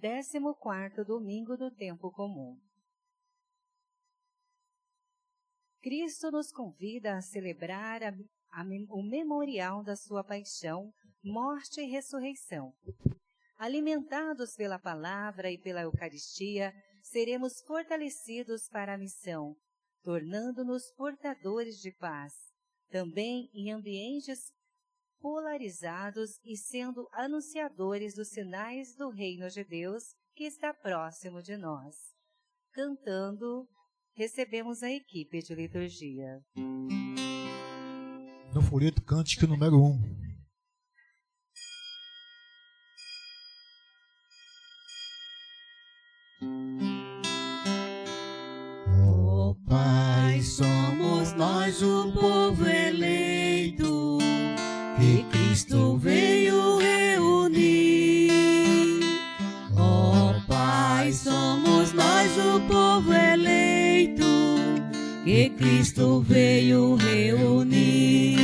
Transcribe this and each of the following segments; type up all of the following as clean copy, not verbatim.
14º domingo do tempo comum. Cristo nos convida a celebrar o memorial da sua paixão, morte e ressurreição. Alimentados pela palavra e pela Eucaristia, seremos fortalecidos para a missão, tornando-nos portadores de paz, também em ambientes polarizados e sendo anunciadores dos sinais do reino de Deus que está próximo de nós. Cantando, recebemos a equipe de liturgia. No folheto cântico número 1. Ó Pai, somos nós o povo eleito, que Cristo veio reunir. Ó Pai, somos nós o povo eleito, que Cristo veio reunir.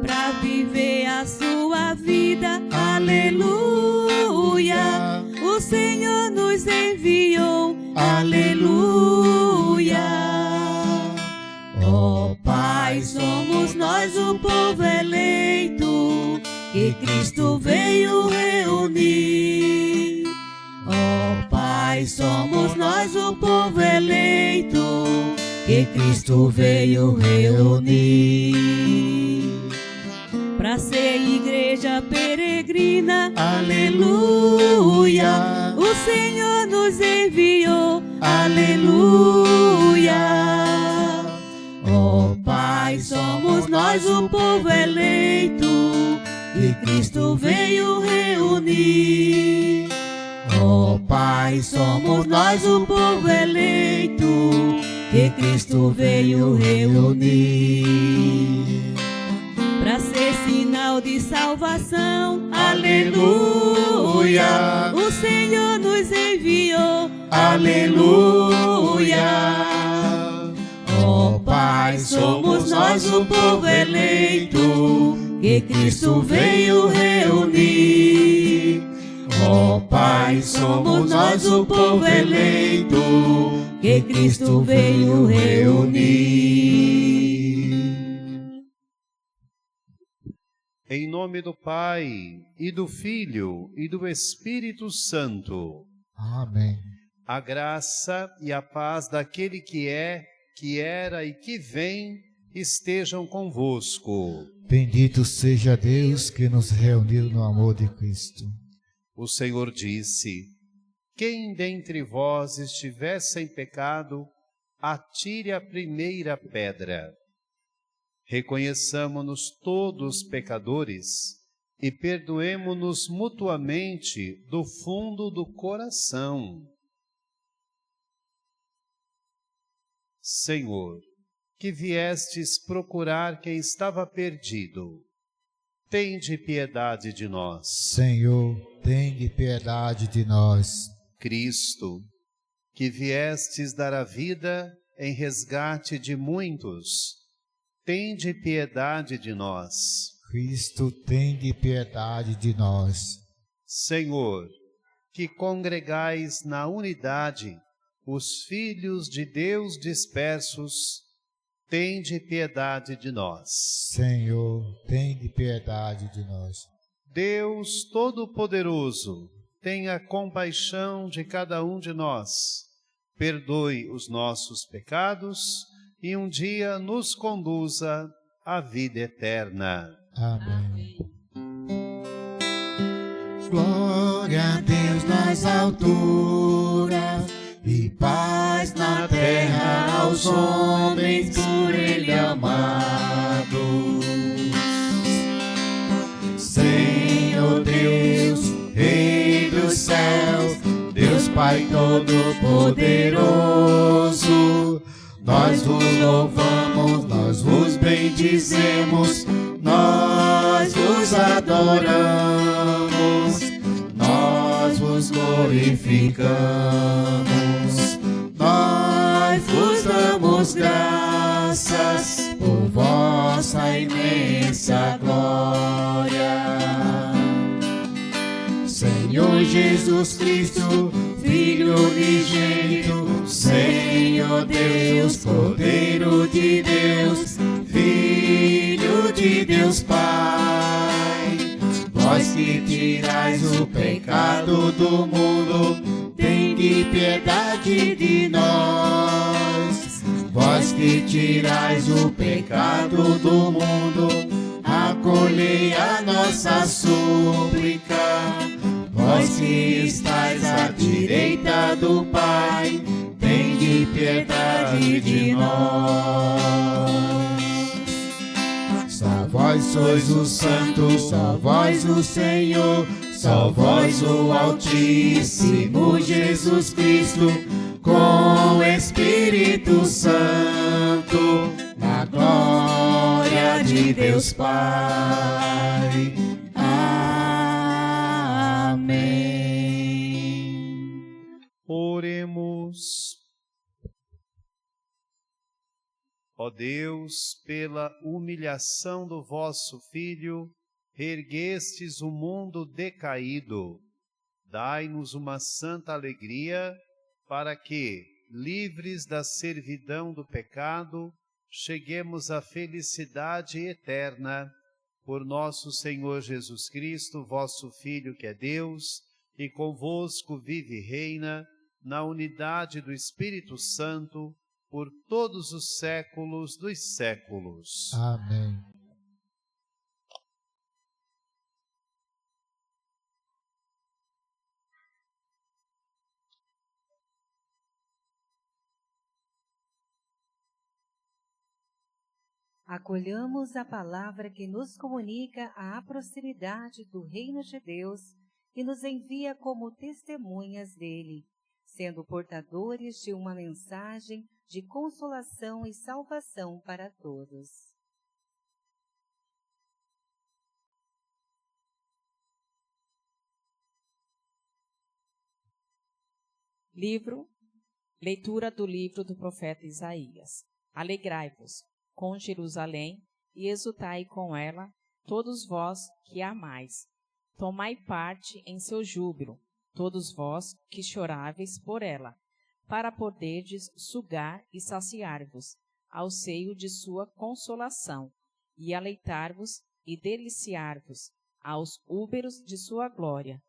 Para viver a sua vida, aleluia, o Senhor nos enviou, aleluia. Ó Pai, somos nós o povo eleito, que Cristo veio reunir. Ó Pai, somos nós o povo eleito, que Cristo veio reunir. Para ser igreja peregrina, aleluia, o Senhor nos enviou, aleluia. Ó Pai, somos nós o povo eleito, que Cristo veio reunir. Ó Pai, somos nós o povo eleito, que Cristo veio reunir. Para ser sinal de salvação, aleluia, o Senhor nos enviou, aleluia. Ó Pai, somos nós o povo eleito, que Cristo veio reunir. Ó Pai, somos nós o povo eleito, que Cristo veio reunir. Em nome do Pai, e do Filho, e do Espírito Santo. Amém. A graça e a paz daquele que é, que era e que vem, estejam convosco. Bendito seja Deus que nos reuniu no amor de Cristo. O Senhor disse: quem dentre vós estiver sem pecado, atire a primeira pedra. Reconheçamo-nos todos pecadores e perdoemo-nos mutuamente do fundo do coração. Senhor, que viestes procurar quem estava perdido, tende piedade de nós. Senhor, tende piedade de nós. Cristo, que viestes dar a vida em resgate de muitos, tende piedade de nós. Cristo, tende piedade de nós. Senhor, que congregais na unidade os filhos de Deus dispersos, tende piedade de nós. Senhor, tende piedade de nós. Deus Todo-Poderoso, tenha compaixão de cada um de nós, perdoe os nossos pecados e um dia nos conduza à vida eterna. Amém. Glória a Deus nas alturas e paz na terra aos homens por Ele amados. Senhor Deus, Rei dos céus, Deus Pai Todo-Poderoso, nós vos louvamos, nós vos bendizemos, nós vos adoramos, nós vos glorificamos, nós vos damos graças por vossa imensa glória. Senhor Jesus Cristo, Filho unigênito, Senhor Deus, Cordeiro de Deus, Filho de Deus Pai. Vós que tirais o pecado do mundo, tende piedade de nós. Vós que tirais o pecado do mundo, acolhei a nossa súplica. Vós que estais à direita do Pai, tende piedade de nós. Só vós sois os santos, só vós o Senhor, só vós o Altíssimo Jesus Cristo, com o Espírito Santo, na glória de Deus Pai. Amém. Oremos. Ó Deus, pela humilhação do vosso Filho, reerguestes o mundo decaído. Dai-nos uma santa alegria, para que, livres da servidão do pecado, cheguemos à felicidade eterna. Por nosso Senhor Jesus Cristo, vosso Filho, que é Deus, e convosco vive e reina, na unidade do Espírito Santo, por todos os séculos dos séculos. Amém. Acolhamos a palavra que nos comunica a proximidade do reino de Deus e nos envia como testemunhas dele, sendo portadores de uma mensagem de consolação e salvação para todos. Leitura do livro do profeta Isaías. Alegrai-vos com Jerusalém e exultai com ela, todos vós que a amais. Tomai parte em seu júbilo, todos vós que choráveis por ela, para poderdes sugar e saciar-vos ao seio de sua consolação, e aleitar-vos e deliciar-vos aos úberos de sua glória.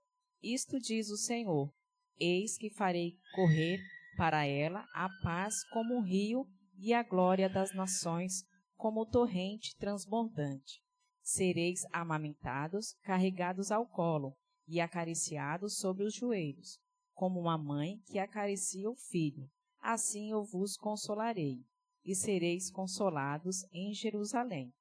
Isto diz o Senhor: eis que farei correr para ela a paz como um rio, e a glória das nações como torrente transbordante. Sereis amamentados, carregados ao colo, e acariciados sobre os joelhos, como uma mãe que acaricia o filho. Assim eu vos consolarei, e sereis consolados em Jerusalém.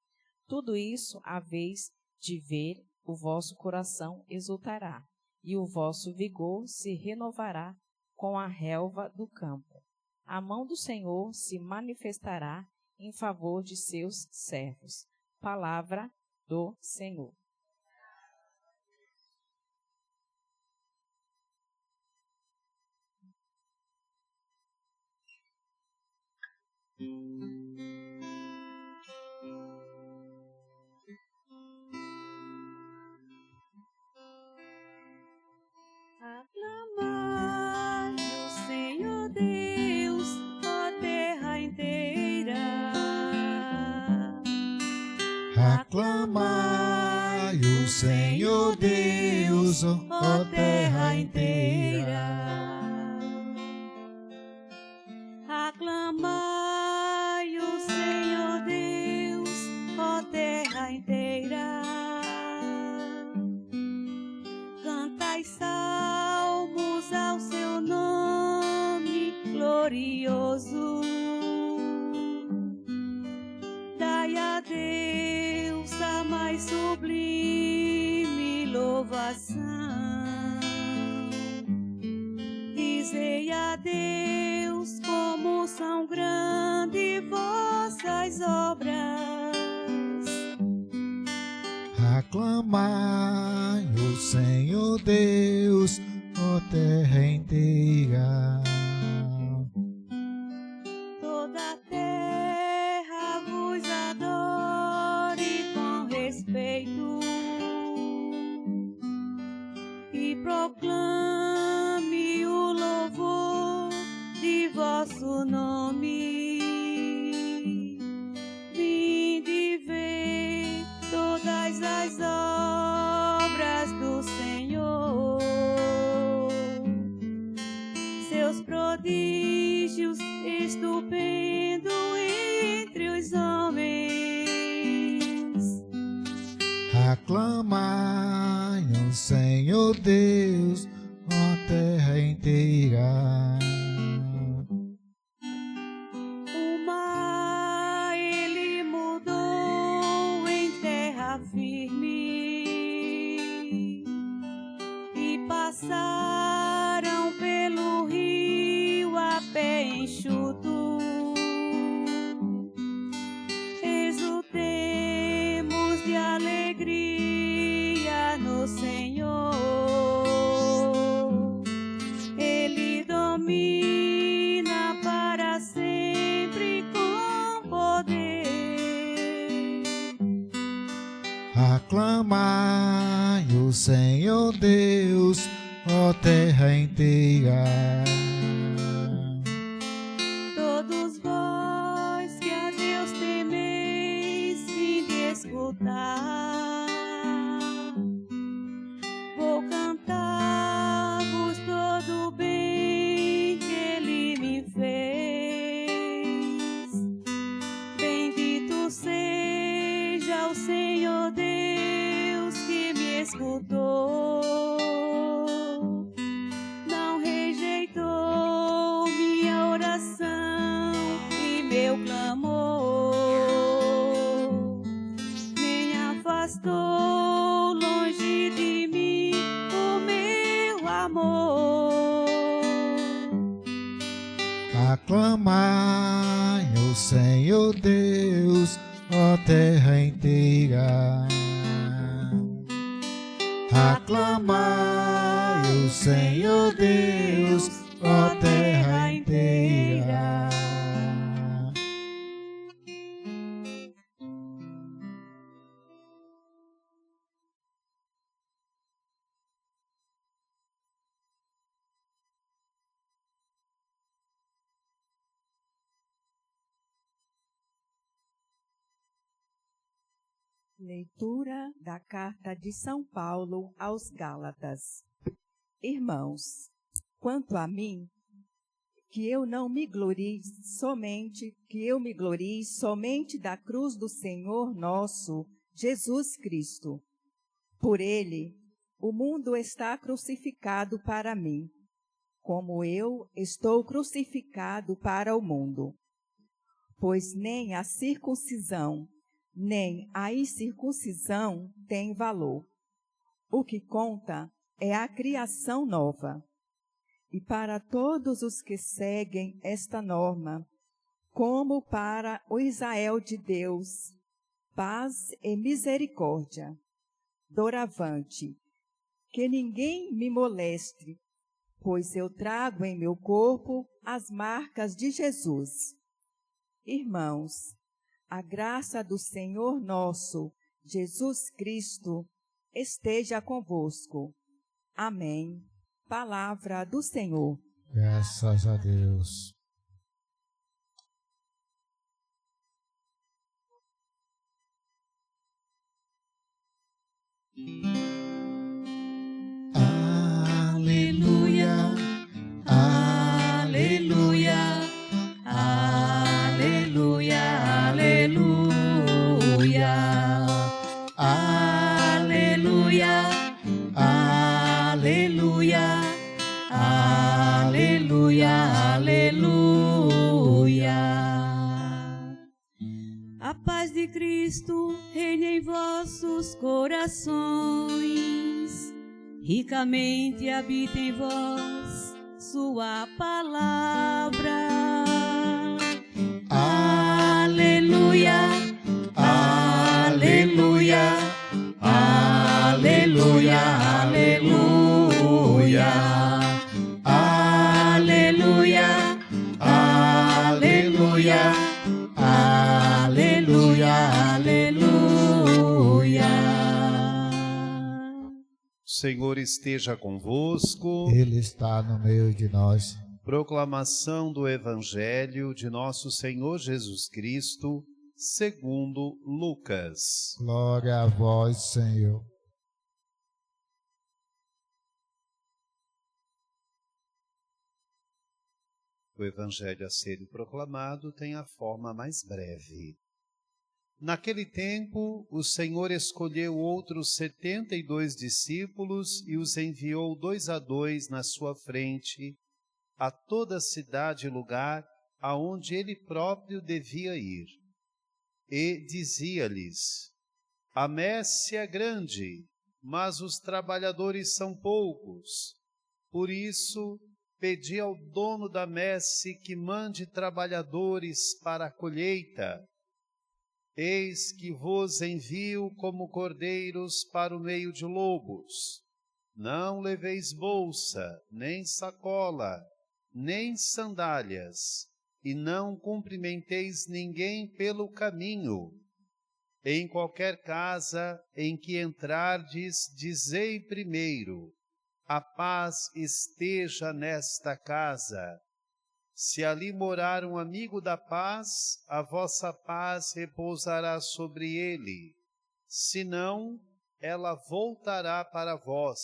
Tudo isso haveis de ver, o vosso coração exultará, e o vosso vigor se renovará com a relva do campo. A mão do Senhor se manifestará em favor de seus servos. Palavra do Senhor. Aclamai o Senhor Deus, ó terra inteira. Aclamai o Senhor Deus, ó terra inteira. Aclamai o Senhor Deus, ó terra inteira. Cantai salmos ao seu nome glorioso. Dai a Deus a mais sublime louvação. Dizei a Deus como são grandes vossas obras. Aclamai o Senhor Deus, ó terra inteira. Toda a terra vos adore com respeito e proclame Aclamai o Senhor Deus, ó terra inteira. O mar ele mudou em terra firme e passaram pelo rio a pé enxuto. Exultemos de alegria no Senhor. Ele domina para sempre com poder. Aclamai o Senhor Deus, ó terra inteira. Todos vós que a Deus temeis, vinde escutar. Vou cantar-vos todo o bem que Ele me fez. Bendito seja o Senhor Deus que me escutou. Não rejeitou minha oração e meu clamor, nem afastou longe de mim o meu amor. Aclamai o Senhor Deus, ó terra inteira. Aclamai o Senhor Deus, ó terra inteira. Leitura da Carta de São Paulo aos Gálatas. Irmãos, quanto a mim, que eu me glorie somente da cruz do Senhor nosso, Jesus Cristo. Por ele, o mundo está crucificado para mim, como eu estou crucificado para o mundo. Pois nem a circuncisão, nem a incircuncisão tem valor. O que conta é a criação nova. E para todos os que seguem esta norma, como para o Israel de Deus, paz e misericórdia. Doravante, que ninguém me moleste, pois eu trago em meu corpo as marcas de Jesus. Irmãos, a graça do Senhor nosso, Jesus Cristo, esteja convosco. Amém. Palavra do Senhor. Graças a Deus. Aleluia, aleluia, aleluia, aleluia, aleluia, aleluia, aleluia, aleluia. A paz de Cristo reine em vossos corações, ricamente habita em vós sua palavra. Aleluia, aleluia, aleluia, aleluia, aleluia, aleluia, aleluia, aleluia. Senhor esteja convosco. Ele está no meio de nós. Proclamação do Evangelho de nosso Senhor Jesus Cristo, segundo Lucas. Glória a vós, Senhor. O Evangelho a ser proclamado tem a forma mais breve. Naquele tempo, o Senhor escolheu outros 72 discípulos e os enviou 2 a 2 na sua frente, a toda cidade e lugar aonde ele próprio devia ir. E dizia-lhes: a messe é grande, mas os trabalhadores são poucos. Por isso, pedi ao dono da messe que mande trabalhadores para a colheita. Eis que vos envio como cordeiros para o meio de lobos. Não leveis bolsa, nem sacola, nem sandálias, e não cumprimenteis ninguém pelo caminho. Em qualquer casa em que entrardes, dizei primeiro: a paz esteja nesta casa. Se ali morar um amigo da paz, a vossa paz repousará sobre ele. Se não, ela voltará para vós.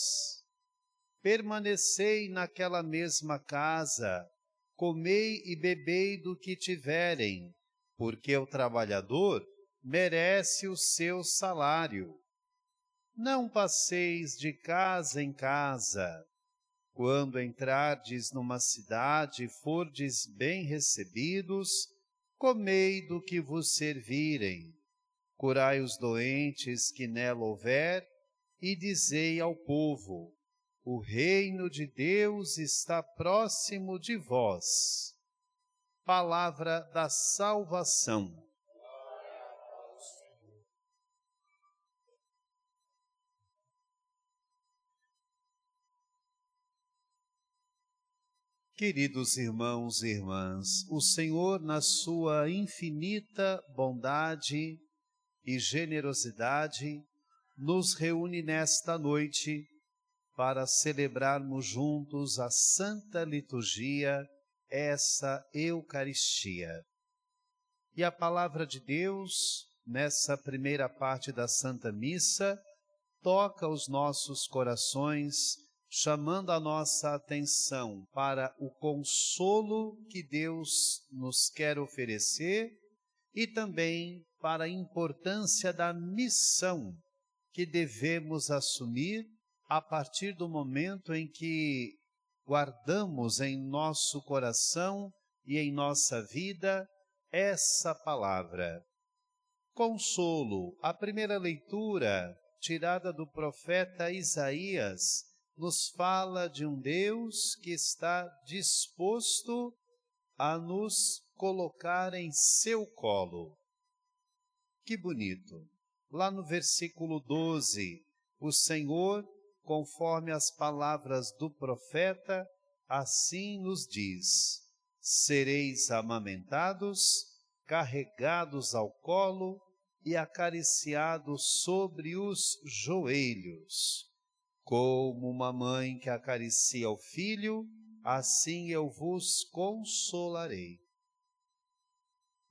Permanecei naquela mesma casa, comei e bebei do que tiverem, porque o trabalhador merece o seu salário. Não passeis de casa em casa. Quando entrardes numa cidade e fordes bem recebidos, comei do que vos servirem. Curai os doentes que nela houver, e dizei ao povo: o reino de Deus está próximo de vós. Palavra da salvação. Queridos irmãos e irmãs, o Senhor, na sua infinita bondade e generosidade, nos reúne nesta noite para celebrarmos juntos a Santa Liturgia, essa Eucaristia. E a palavra de Deus, nessa primeira parte da Santa Missa, toca os nossos corações, chamando a nossa atenção para o consolo que Deus nos quer oferecer e também para a importância da missão que devemos assumir a partir do momento em que guardamos em nosso coração e em nossa vida essa palavra. Consolo. A primeira leitura, tirada do profeta Isaías, nos fala de um Deus que está disposto a nos colocar em seu colo. Que bonito! Lá no versículo 12, o Senhor, conforme as palavras do profeta, assim nos diz: sereis amamentados, carregados ao colo e acariciados sobre os joelhos. Como uma mãe que acaricia o filho, assim eu vos consolarei.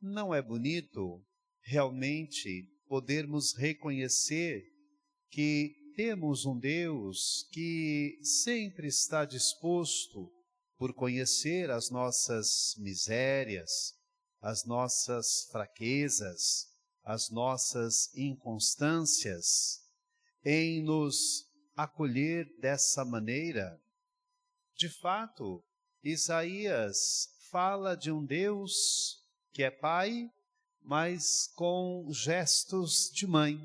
Não é bonito, realmente, podermos reconhecer que temos um Deus que sempre está disposto, por conhecer as nossas misérias, as nossas fraquezas, as nossas inconstâncias, em nos acolher dessa maneira? De fato, Isaías fala de um Deus que é Pai, mas com gestos de mãe.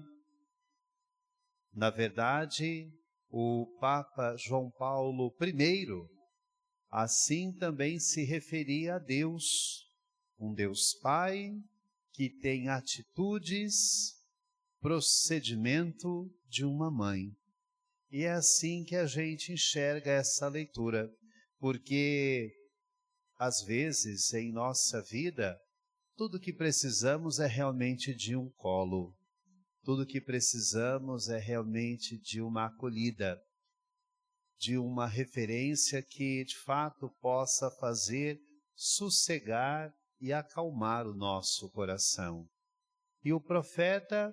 Na verdade, o Papa João Paulo I, assim também se referia a Deus, um Deus Pai que tem atitudes, procedimento de uma mãe. E é assim que a gente enxerga essa leitura, porque às vezes em nossa vida, tudo que precisamos é realmente de um colo. Tudo que precisamos é realmente de uma acolhida, de uma referência que de fato possa fazer sossegar e acalmar o nosso coração. E o profeta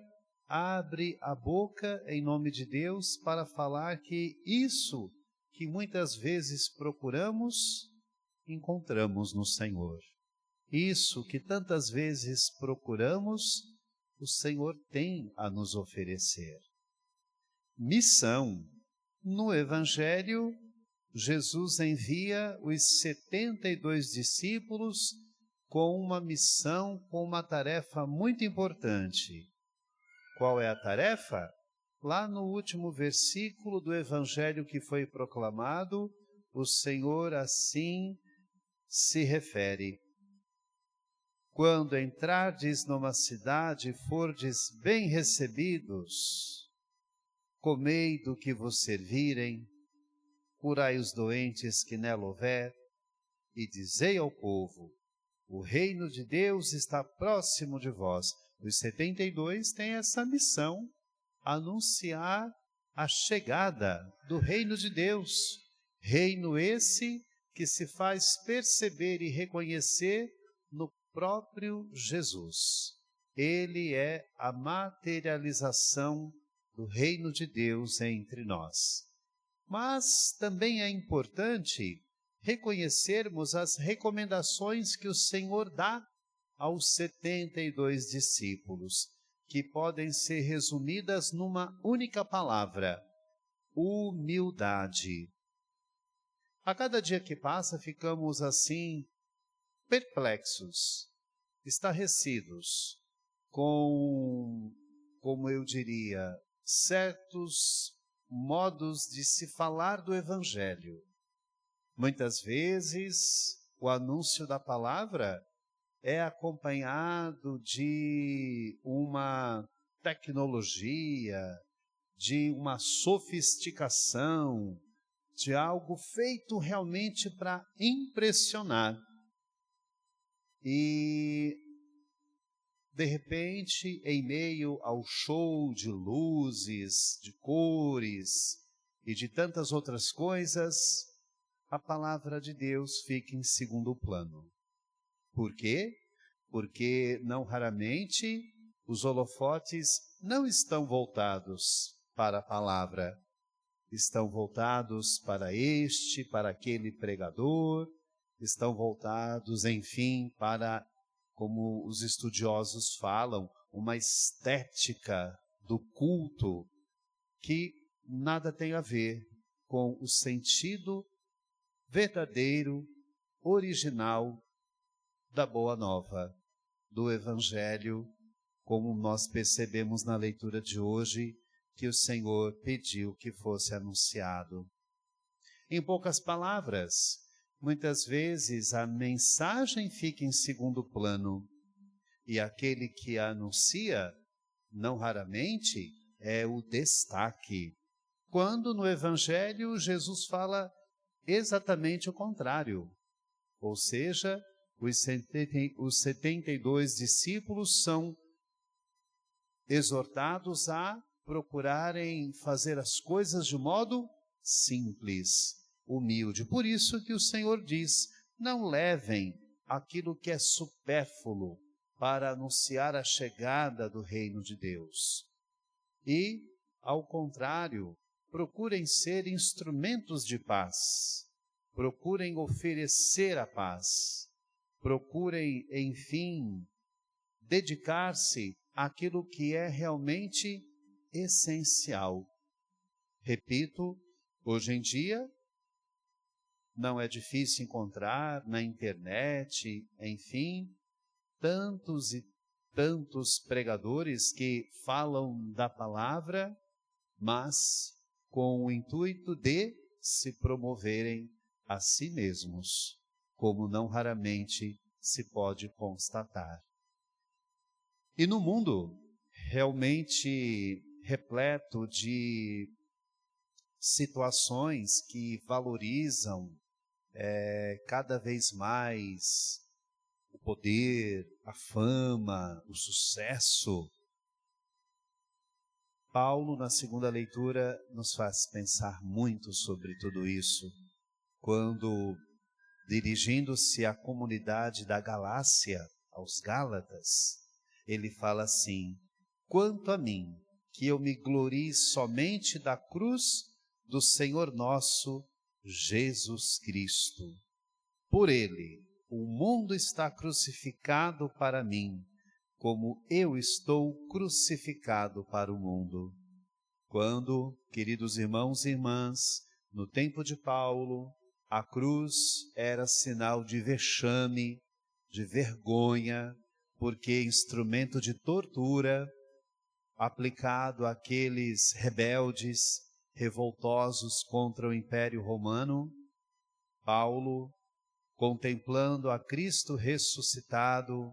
abre a boca em nome de Deus para falar que isso que muitas vezes procuramos, encontramos no Senhor. Isso que tantas vezes procuramos, o Senhor tem a nos oferecer. Missão. No Evangelho, Jesus envia os 72 discípulos com uma missão, com uma tarefa muito importante. Qual é a tarefa? Lá no último versículo do Evangelho que foi proclamado, o Senhor assim se refere. Quando entrardes numa cidade e fordes bem recebidos, comei do que vos servirem, curai os doentes que nela houver, e dizei ao povo, o reino de Deus está próximo de vós. Os 72 têm essa missão, anunciar a chegada do reino de Deus. Reino esse que se faz perceber e reconhecer no próprio Jesus. Ele é a materialização do reino de Deus entre nós. Mas também é importante reconhecermos as recomendações que o Senhor dá aos 72 discípulos, que podem ser resumidas numa única palavra: humildade. A cada dia que passa, ficamos assim, perplexos, estarrecidos, com, como eu diria, certos modos de se falar do Evangelho. Muitas vezes, o anúncio da palavra é acompanhado de uma tecnologia, de uma sofisticação, de algo feito realmente para impressionar. E, de repente, em meio ao show de luzes, de cores e de tantas outras coisas, a palavra de Deus fica em segundo plano. Por quê? Porque, não raramente, os holofotes não estão voltados para a palavra, estão voltados para este, para aquele pregador, estão voltados, enfim, para, como os estudiosos falam, uma estética do culto que nada tem a ver com o sentido verdadeiro, original da Boa Nova, do Evangelho, como nós percebemos na leitura de hoje, que o Senhor pediu que fosse anunciado. Em poucas palavras, muitas vezes a mensagem fica em segundo plano e aquele que a anuncia, não raramente, é o destaque. Quando no Evangelho Jesus fala exatamente o contrário, ou seja, os 72 discípulos são exortados a procurarem fazer as coisas de modo simples, humilde. Por isso que o Senhor diz, não levem aquilo que é supérfluo para anunciar a chegada do reino de Deus. E, ao contrário, procurem ser instrumentos de paz, procurem oferecer a paz, procurem, enfim, dedicar-se àquilo que é realmente essencial. Repito, hoje em dia, não é difícil encontrar na internet, enfim, tantos e tantos pregadores que falam da palavra, mas com o intuito de se promoverem a si mesmos, como não raramente se pode constatar. E no mundo realmente repleto de situações que valorizam cada vez mais o poder, a fama, o sucesso, Paulo, na segunda leitura, nos faz pensar muito sobre tudo isso, quando, dirigindo-se à comunidade da Galácia, aos Gálatas, ele fala assim: quanto a mim, que eu me glorie somente da cruz do Senhor nosso Jesus Cristo. Por ele, o mundo está crucificado para mim, como eu estou crucificado para o mundo. Quando, queridos irmãos e irmãs, no tempo de Paulo, a cruz era sinal de vexame, de vergonha, porque instrumento de tortura aplicado àqueles rebeldes, revoltosos contra o Império Romano, Paulo, contemplando a Cristo ressuscitado,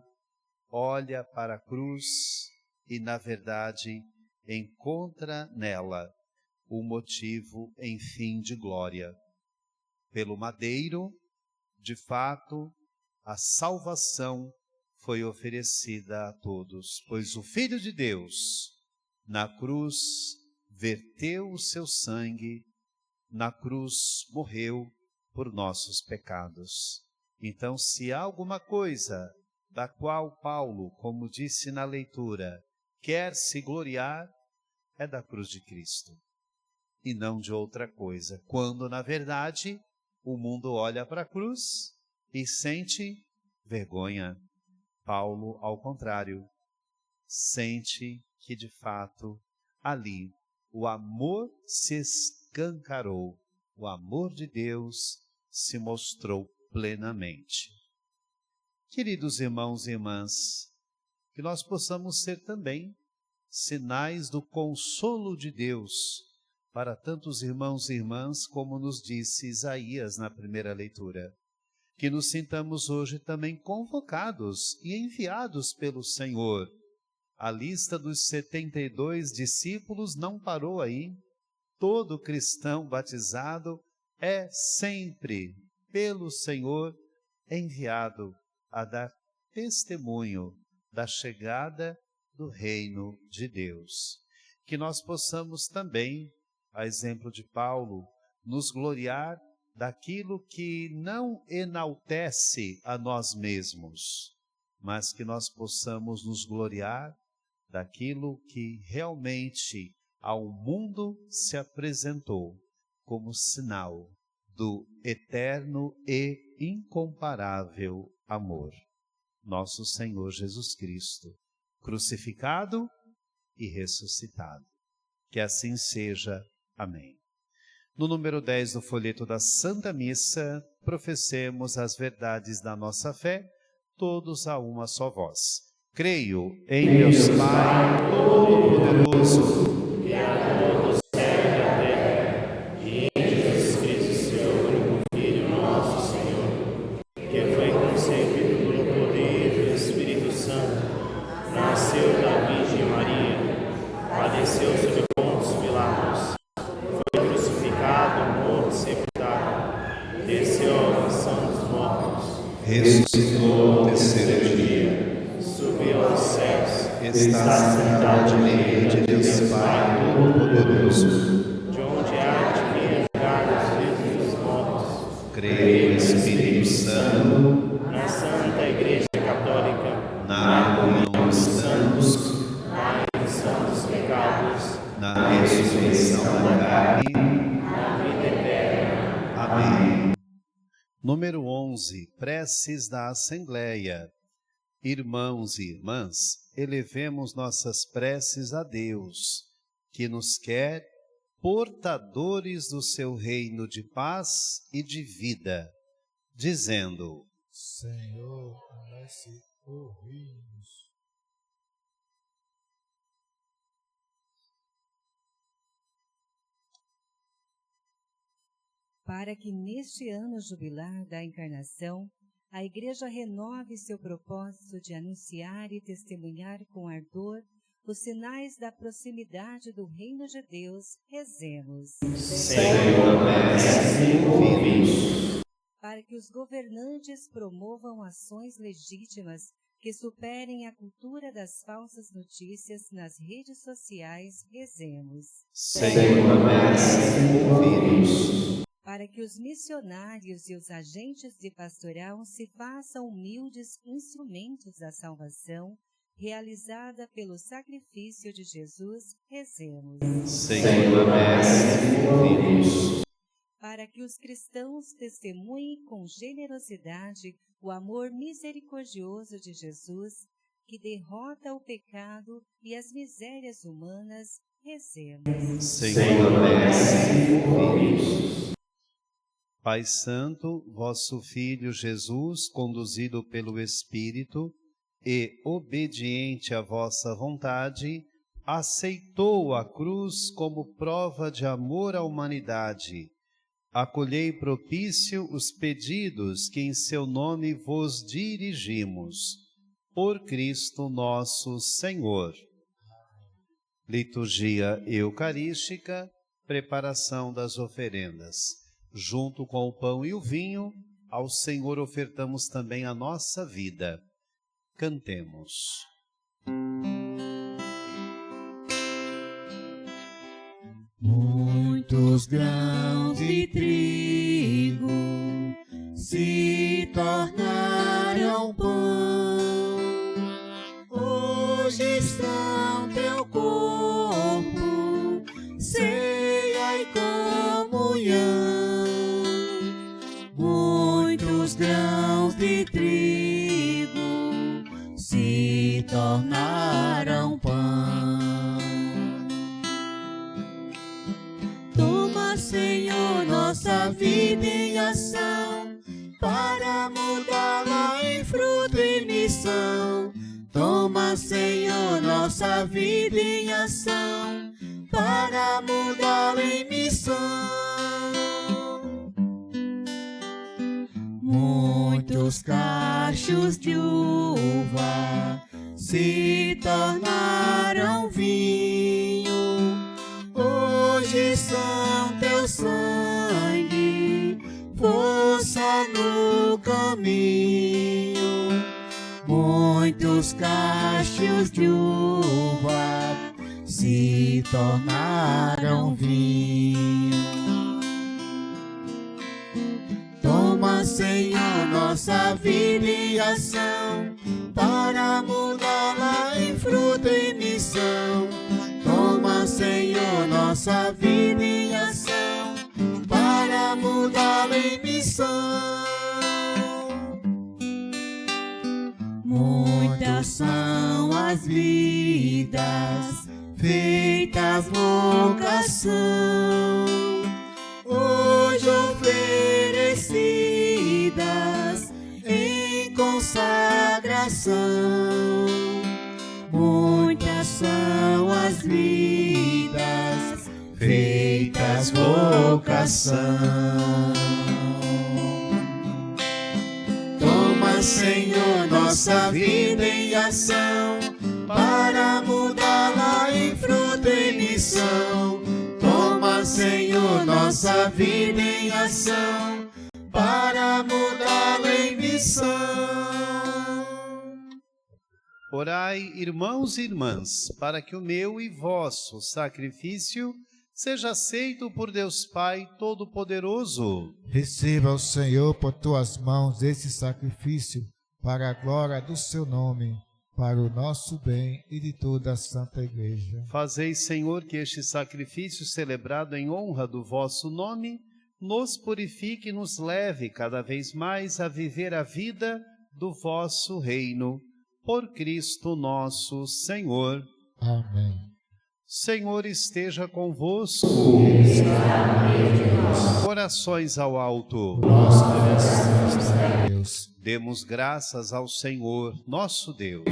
olha para a cruz e, na verdade, encontra nela o motivo, enfim, de glória. Pelo madeiro, de fato, a salvação foi oferecida a todos, pois o Filho de Deus, na cruz, verteu o seu sangue, na cruz morreu por nossos pecados. Então, se há alguma coisa da qual Paulo, como disse na leitura, quer se gloriar, é da cruz de Cristo, e não de outra coisa, quando, na verdade, o mundo olha para a cruz e sente vergonha. Paulo, ao contrário, sente que, de fato, ali o amor se escancarou, o amor de Deus se mostrou plenamente. Queridos irmãos e irmãs, que nós possamos ser também sinais do consolo de Deus para tantos irmãos e irmãs, como nos disse Isaías na primeira leitura. Que nos sintamos hoje também convocados e enviados pelo Senhor. A lista dos 72 discípulos não parou aí. Todo cristão batizado é sempre, pelo Senhor, enviado a dar testemunho da chegada do reino de Deus. Que nós possamos também, a exemplo de Paulo, nos gloriar daquilo que não enaltece a nós mesmos, mas que nós possamos nos gloriar daquilo que realmente ao mundo se apresentou como sinal do eterno e incomparável amor. Nosso Senhor Jesus Cristo, crucificado e ressuscitado. Que assim seja. Amém. No número 10 do folheto da Santa Missa, professemos as verdades da nossa fé, todos a uma só voz. Creio em Deus Pai Todo-Poderoso, Criador do céu e da terra, e em Jesus Cristo, seu único Filho, nosso Senhor, que foi concebido pelo poder do Espírito Santo, nasceu da Virgem Maria, padeceu sob Pôncio Pilatos, foi crucificado, morto, sepultado, desceu à mansão dos mortos, ressuscitou no terceiro dia, subiu aos céus, está sentado à direita de Deus Pai Todo-Poderoso, de onde há de vir julgar os vivos e os mortos. creio no Espírito Santo, Na Santa Igreja Católica, na comunhão dos santos, na remissão dos pecados, na ressurreição da carne. na vida eterna. Amém. Número 11. Preces da Assembleia. Irmãos e irmãs, elevemos nossas preces a Deus, que nos quer portadores do seu reino de paz e de vida, dizendo: Senhor, parece ouvir-nos. Para que neste ano jubilar da encarnação, a Igreja renove seu propósito de anunciar e testemunhar com ardor os sinais da proximidade do reino de Deus, rezemos. Senhor, mestre, ouvi-nos. Para que os governantes promovam ações legítimas que superem a cultura das falsas notícias nas redes sociais, rezemos. Senhor, mestre, ouvi-nos. Para que os missionários e os agentes de pastoral se façam humildes instrumentos da salvação, realizada pelo sacrifício de Jesus, rezemos. Senhor, mestre, ouvi-nos. Para que os cristãos testemunhem com generosidade o amor misericordioso de Jesus, que derrota o pecado e as misérias humanas, rezemos. Senhor, desce e ouve-nos. Pai Santo, vosso Filho Jesus, conduzido pelo Espírito e obediente à vossa vontade, aceitou a cruz como prova de amor à humanidade. Acolhei propício os pedidos que em seu nome vos dirigimos. Por Cristo nosso Senhor. Liturgia eucarística, preparação das oferendas. Junto com o pão e o vinho, ao Senhor ofertamos também a nossa vida. Cantemos. Muitos grãos de trigo se tornaram pão, hoje são teu corpo, ceia e comunhão. Muitos grãos de trigo se tornaram pão. Toma, Senhor, nossa vida em ação, para mudá-la em fruto e missão. Toma, Senhor, nossa vida em ação, para mudá-la em missão. Muitos cachos de uva se tornaram vinho, hoje são teu sangue, força no caminho. Muitos cachos de uva se tornaram vinho. Toma, Senhor, nossa vida em ação, para mudá-la em fruto e missão. Toma, Senhor, nossa vida em ação, para mudá-la em missão. Muitas são as vidas feitas vocação, hoje oferecidas em consagração. Muitas são as vidas feitas vocação. Toma, Senhor, nossa vida em ação, para mudá-la em fruto e missão. Toma, Senhor, nossa vida em ação, para mudá-la em missão. Orai, irmãos e irmãs, para que o meu e vosso sacrifício seja aceito por Deus Pai Todo-Poderoso. Receba o Senhor por tuas mãos esse sacrifício, para a glória do seu nome, para o nosso bem e de toda a Santa Igreja. Fazei, Senhor, que este sacrifício celebrado em honra do vosso nome nos purifique e nos leve cada vez mais a viver a vida do vosso reino. Por Cristo nosso Senhor. Amém. Senhor esteja convosco. Corações ao alto. Deus. Demos graças ao Senhor, nosso Deus.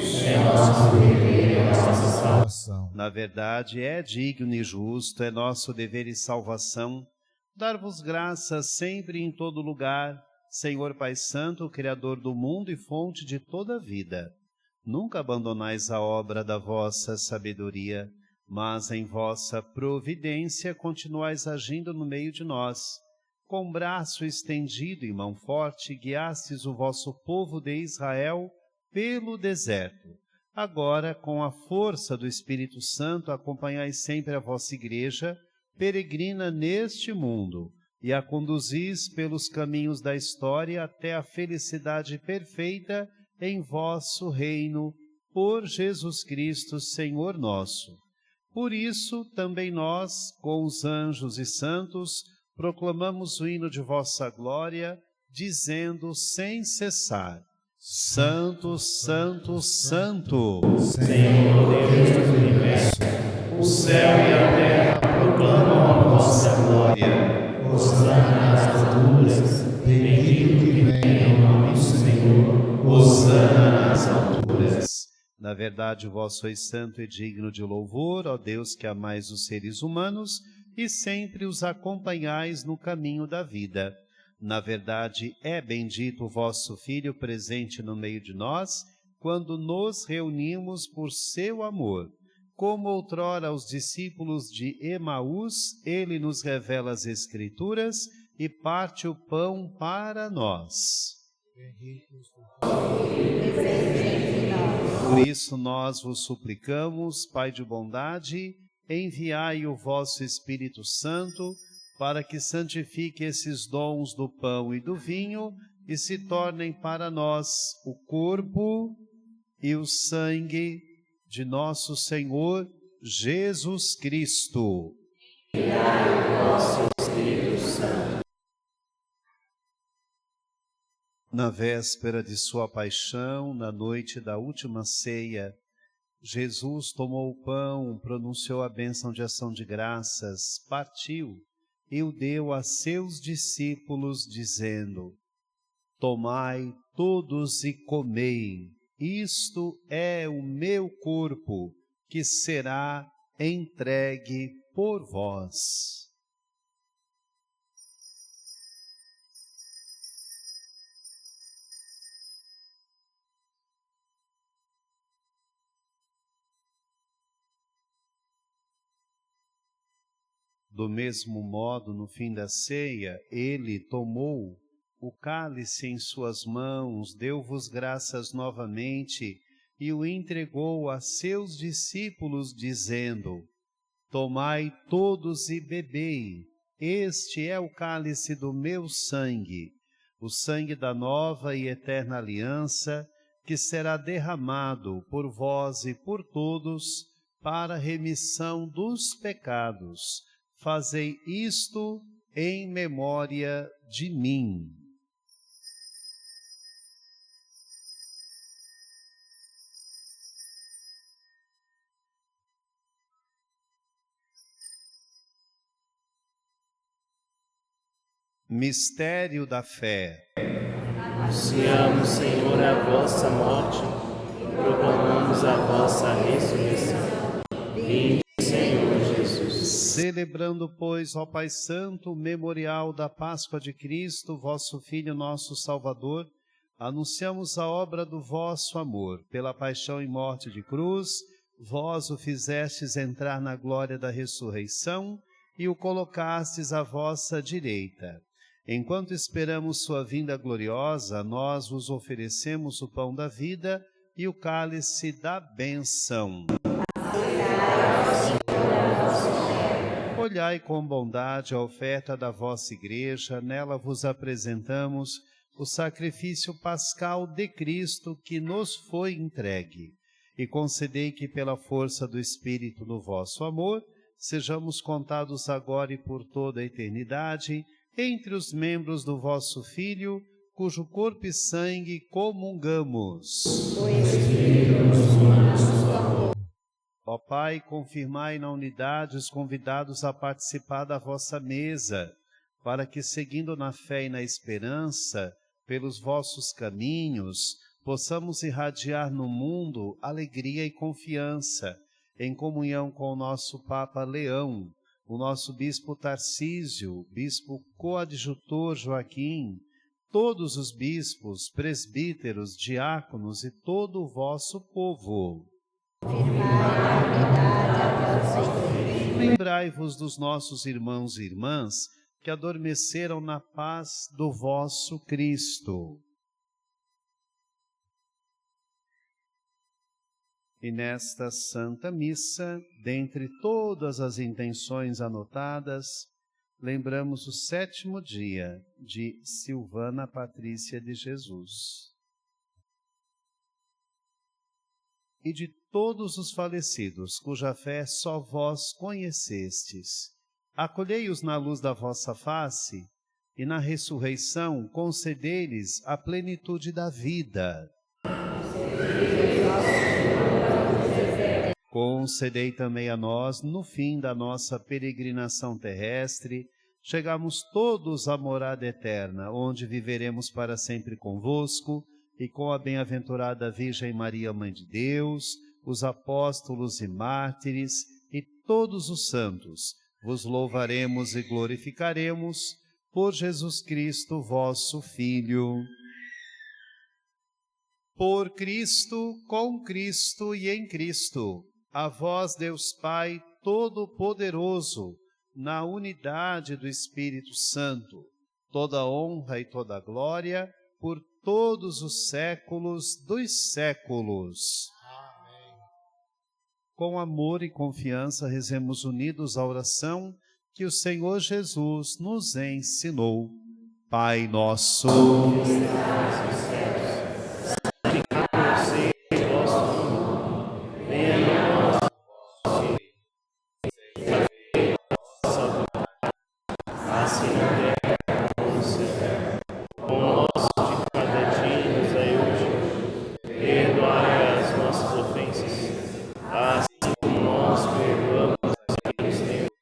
Na verdade, é digno e justo, é nosso dever e salvação, dar-vos graças sempre e em todo lugar, Senhor Pai Santo, Criador do mundo e fonte de toda a vida. Nunca abandonais a obra da vossa sabedoria, mas em vossa providência continuais agindo no meio de nós. Com braço estendido e mão forte, guiastes o vosso povo de Israel pelo deserto. Agora, com a força do Espírito Santo, acompanhai sempre a vossa Igreja, peregrina neste mundo, e a conduzis pelos caminhos da história até a felicidade perfeita em vosso reino, por Jesus Cristo, Senhor nosso. Por isso, também nós, com os anjos e santos, proclamamos o hino de vossa glória, dizendo sem cessar: Santo, Santo, Santo, Senhor Deus do universo, o céu e a terra proclamam a vossa glória. Hosana nas alturas, bendito que vem em nome do Senhor. Hosana nas alturas. Na verdade, vós sois santo e digno de louvor, ó Deus que amais os seres humanos e sempre os acompanhais no caminho da vida. Na verdade, é bendito o vosso Filho presente no meio de nós, quando nos reunimos por seu amor. Como outrora aos discípulos de Emaús, ele nos revela as Escrituras e parte o pão para nós. Por isso nós vos suplicamos, Pai de bondade, enviai o vosso Espírito Santo, para que santifique esses dons do pão e do vinho e se tornem para nós o corpo e o sangue de nosso Senhor Jesus Cristo. Enviai o vosso Espírito Santo. Na véspera de sua paixão, na noite da última ceia, Jesus tomou o pão, pronunciou a bênção de ação de graças, partiu e o deu a seus discípulos, dizendo: Tomai todos e comei, isto é o meu corpo, que será entregue por vós. Do mesmo modo, no fim da ceia, ele tomou o cálice em suas mãos, deu-vos graças novamente e o entregou a seus discípulos, dizendo: Tomai todos e bebei, este é o cálice do meu sangue, o sangue da nova e eterna aliança, que será derramado por vós e por todos para a remissão dos pecados. Fazei isto em memória de mim. Mistério da fé. Anunciamos, Senhor, a vossa morte, proclamamos a vossa ressurreição. Vinde, Senhor Jesus. Celebrando, pois, ó Pai Santo, o memorial da Páscoa de Cristo, vosso Filho, nosso Salvador, anunciamos a obra do vosso amor. Pela paixão e morte de cruz, vós o fizestes entrar na glória da ressurreição e o colocastes à vossa direita. Enquanto esperamos sua vinda gloriosa, nós vos oferecemos o pão da vida e o cálice da bênção. Olhai com bondade a oferta da vossa Igreja, nela vos apresentamos o sacrifício pascal de Cristo que nos foi entregue. E concedei que, pela força do Espírito no vosso amor, sejamos contados agora e por toda a eternidade entre os membros do vosso Filho, cujo corpo e sangue comungamos. O Espírito nos une na sua boca. Ó Pai, confirmai na unidade os convidados a participar da vossa mesa, para que, seguindo na fé e na esperança, pelos vossos caminhos, possamos irradiar no mundo alegria e confiança, em comunhão com o nosso Papa Leão, o nosso Bispo Tarcísio, Bispo Coadjutor Joaquim, todos os bispos, presbíteros, diáconos e todo o vosso povo. Lembrai-vos dos nossos irmãos e irmãs que adormeceram na paz do vosso Cristo. E nesta Santa Missa, dentre todas as intenções anotadas, lembramos o 7º dia de Silvana Patrícia de Jesus. E de todos os falecidos, cuja fé só vós conhecestes. Acolhei-os na luz da vossa face, e na ressurreição concedei-lhes a plenitude da vida. Concedei também a nós, no fim da nossa peregrinação terrestre, chegamos todos à morada eterna, onde viveremos para sempre convosco e com a bem-aventurada Virgem Maria, Mãe de Deus, os apóstolos e mártires e todos os santos. Vos louvaremos e glorificaremos por Jesus Cristo, vosso Filho. Por Cristo, com Cristo e em Cristo, a vós, Deus Pai Todo-Poderoso, na unidade do Espírito Santo, toda honra e toda glória por todos os séculos dos séculos. Amém. Com amor e confiança, rezemos unidos a oração que o Senhor Jesus nos ensinou. Pai nosso, que estás nos céus, santificado seja o vosso nome. Venha a nós o vosso reino. Seja feita a vossa vontade, assim na terra como no céu. O pão nosso de cada dia nos dai hoje. Perdoai as nossas ofensas, assim como nós perdoamos a quem nos tem ofendido.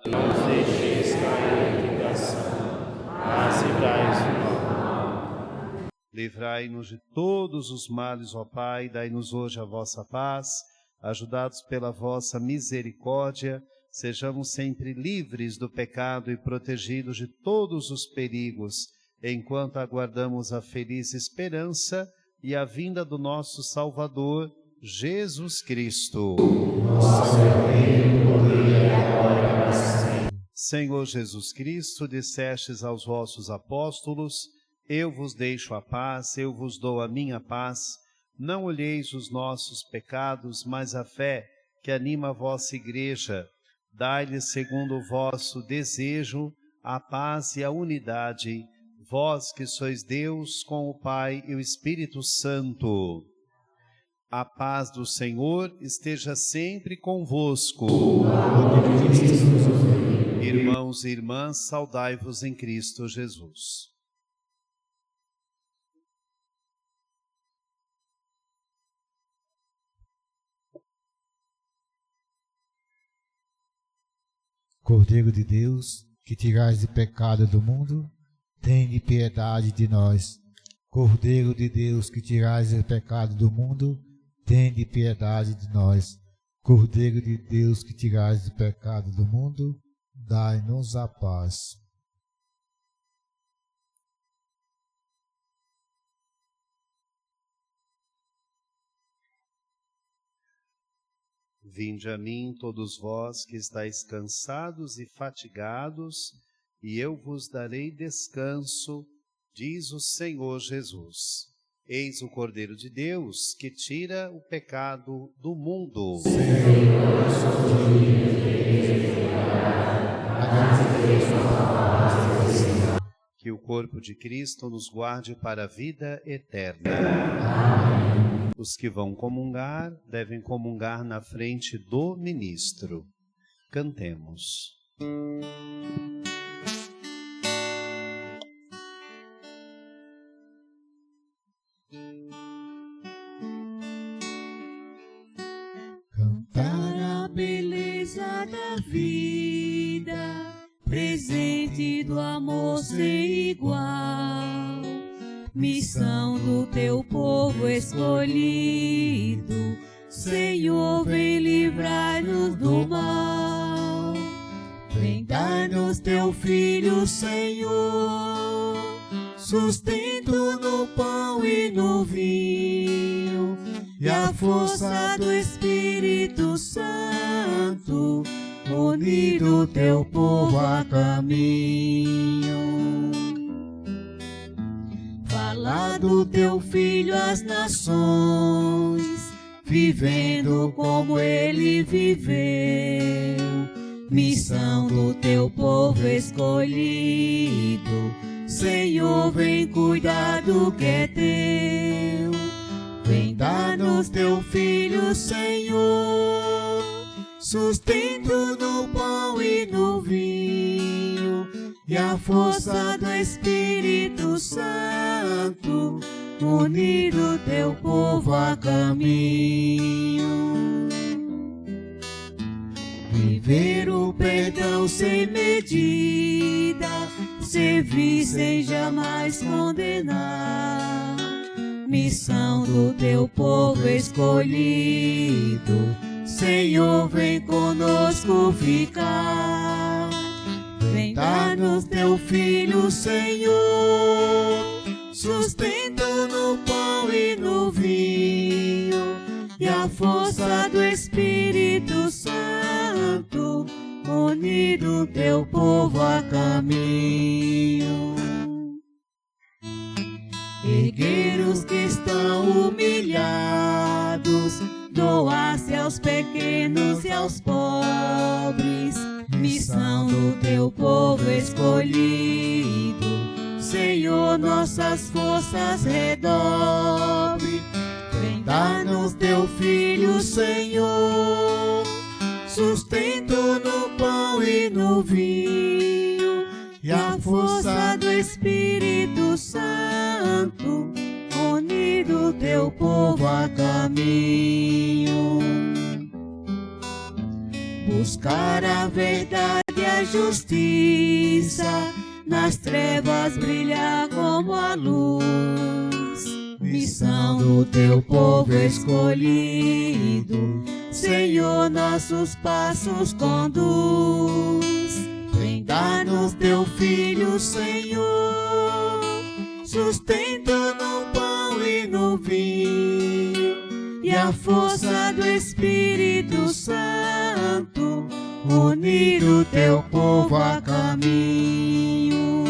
Não nos deixeis cair em tentação, mas livrai-nos do mal. Livrai-nos de todos os males, ó Pai, dai-nos hoje a vossa paz. Ajudados pela vossa misericórdia, sejamos sempre livres do pecado e protegidos de todos os perigos, enquanto aguardamos a feliz esperança e a vinda do nosso Salvador, Jesus Cristo. Senhor Jesus Cristo, dissestes aos vossos apóstolos: eu vos deixo a paz, eu vos dou a minha paz. Não olheis os nossos pecados, mas a fé que anima a vossa igreja. Dai-lhe, segundo o vosso desejo, a paz e a unidade, vós que sois Deus com o Pai e o Espírito Santo. A paz do Senhor esteja sempre convosco. Irmãos e irmãs, saudai-vos em Cristo Jesus. Cordeiro de Deus, que tirais o pecado do mundo, tende piedade de nós. Cordeiro de Deus, que tirais o pecado do mundo, tende piedade de nós. Cordeiro de Deus, que tirais o pecado do mundo, dai-nos a paz. Vinde a mim, todos vós que estáis cansados e fatigados, e eu vos darei descanso, diz o Senhor Jesus. Eis o Cordeiro de Deus, que tira o pecado do mundo. Que o corpo de Cristo nos guarde para a vida eterna. Os que vão comungar, devem comungar na frente do ministro. Cantemos. Cantar a beleza da vida, presente do amor sem igual. Missão do teu povo escolhido, Senhor, vem livrar-nos do mal. Vem dar-nos teu Filho, Senhor, sustento no pão e no vinho, e a força do Espírito Santo, unido teu povo a caminho. Fala do teu Filho às nações, vivendo como ele viveu. Missão do teu povo escolhido, Senhor, vem cuidar do que é teu. Vem dar-nos teu Filho, Senhor, sustento no pão e no vinho, e a força do Espírito Santo, unido teu povo a caminho. Viver o perdão sem medida, servir sem jamais condenar. Missão do teu povo escolhido, Senhor, vem conosco ficar. Vem dar-nos teu Filho, Senhor, sustento no pão e no vinho, e a força do Espírito Santo, unido teu povo a caminho. Erguer os que estão humilhados, doar-se aos pequenos e aos pobres, missão do teu povo escolhido, Senhor, nossas forças redobre. Vem dar-nos teu Filho, Senhor, sustento no pão e no vinho, e a força do Espírito Santo, unido teu povo a caminho. Buscar a verdade e a justiça, nas trevas brilhar como a luz, missão do teu povo escolhido, Senhor, nossos passos conduz. Vem dar-nos teu Filho, Senhor, sustento no pão e no vinho, e a força do Espírito Santo, unido teu povo a caminho.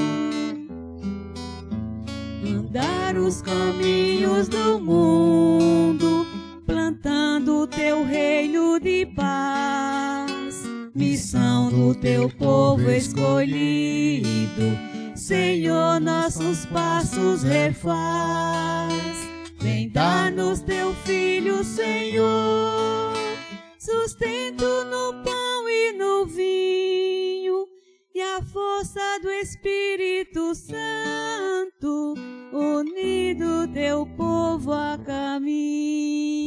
Andar os caminhos do mundo, plantando teu reino de paz, missão do teu povo escolhido, Senhor, nossos passos refaz. Vem dar-nos teu Filho, Senhor, sustento no pão e no vinho, e a força do Espírito Santo, unido teu povo a caminho.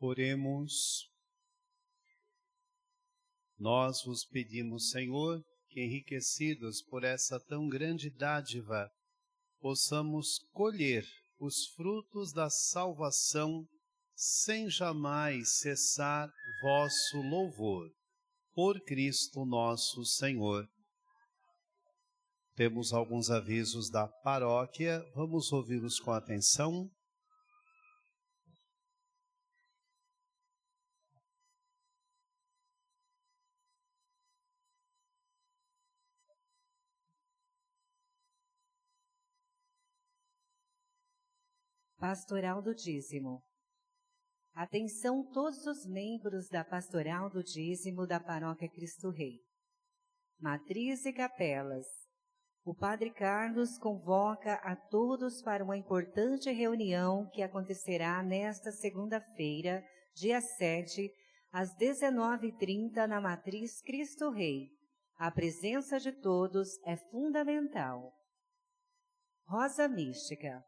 Oremos. Nós vos pedimos, Senhor, que enriquecidos por essa tão grande dádiva, possamos colher os frutos da salvação sem jamais cessar vosso louvor. Por Cristo nosso Senhor. Temos alguns avisos da paróquia, vamos ouvi-los com atenção. Pastoral do Dízimo. Atenção todos os membros da Pastoral do Dízimo da Paróquia Cristo Rei. Matriz e capelas. O Padre Carlos convoca a todos para uma importante reunião que acontecerá nesta segunda-feira, dia 7, às 19h30 na Matriz Cristo Rei. A presença de todos é fundamental. Rosa Mística.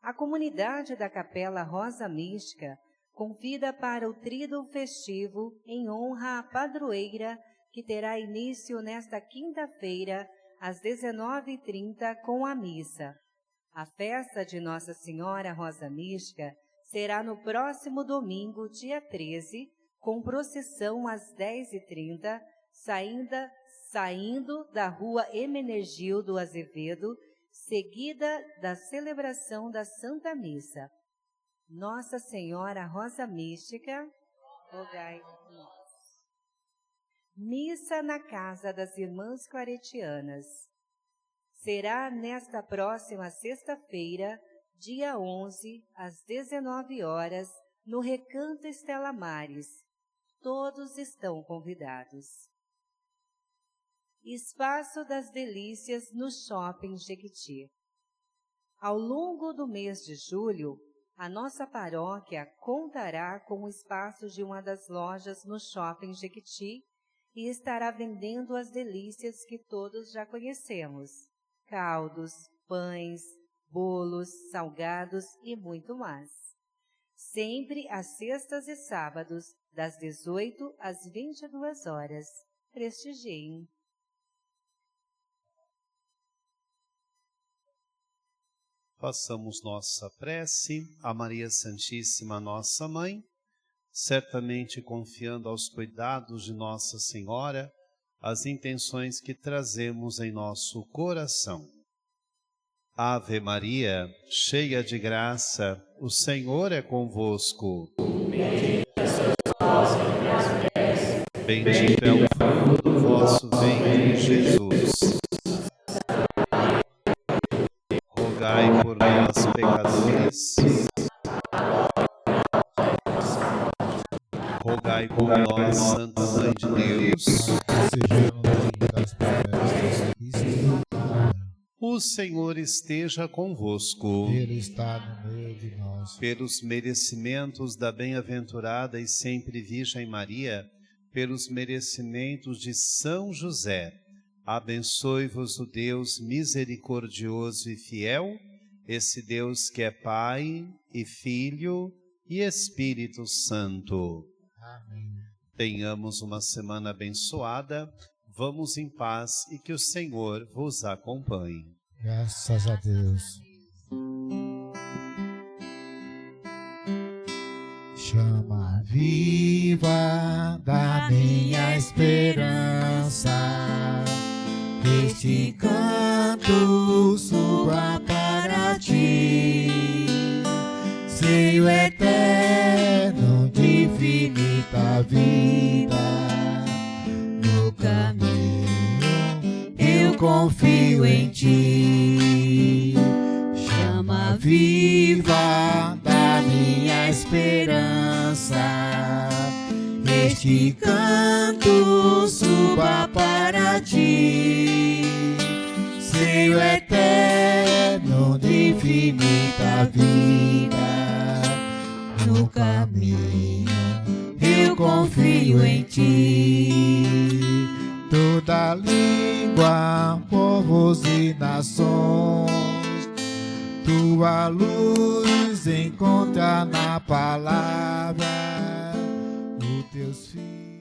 A comunidade da Capela Rosa Mística convida para o tríduo festivo em honra à padroeira, que terá início nesta quinta-feira, às 19h30, com a missa. A festa de Nossa Senhora Rosa Mística será no próximo domingo, dia 13, com procissão às 10h30, saindo da Rua Hermenegildo Azevedo, seguida da celebração da Santa Missa. Nossa Senhora Rosa Mística, rogai por nós. Missa na Casa das Irmãs Claretianas. Será nesta próxima sexta-feira, dia 11, às 19 horas, no Recanto Estela Maris. Todos estão convidados. Espaço das Delícias no Shopping Jequiti. Ao longo do mês de julho, a nossa paróquia contará com o espaço de uma das lojas no Shopping Jequiti e estará vendendo as delícias que todos já conhecemos: caldos, pães, bolos, salgados e muito mais. Sempre às sextas e sábados, das 18 às 22 horas. Prestigiem! Façamos nossa prece a Maria Santíssima, nossa Mãe, certamente confiando aos cuidados de Nossa Senhora as intenções que trazemos em nosso coração. Ave Maria, cheia de graça, o Senhor é convosco. Bendito é o fruto do vosso ventre, Jesus. Rogai por nós, pecadores. Rogai por nós, Santa Mãe de Deus. Sejamos das promessas de Cristo. O Senhor esteja convosco. Ele está no meio de nós. Pelos merecimentos da bem-aventurada e sempre Virgem Maria, pelos merecimentos de São José, abençoe-vos o Deus misericordioso e fiel, esse Deus que é Pai e Filho e Espírito Santo. Amém. Tenhamos uma semana abençoada, vamos em paz e que o Senhor vos acompanhe. Graças a Deus. Chama viva da minha esperança, este canto suba para ti, seio eterno de infinita vida, no caminho eu confio em ti. Chama viva da minha esperança, este canto suba para ti, seio eterno de infinita vida, no caminho eu confio em ti. Toda língua, povos e nações tua luz encontra na palavra os teus filhos.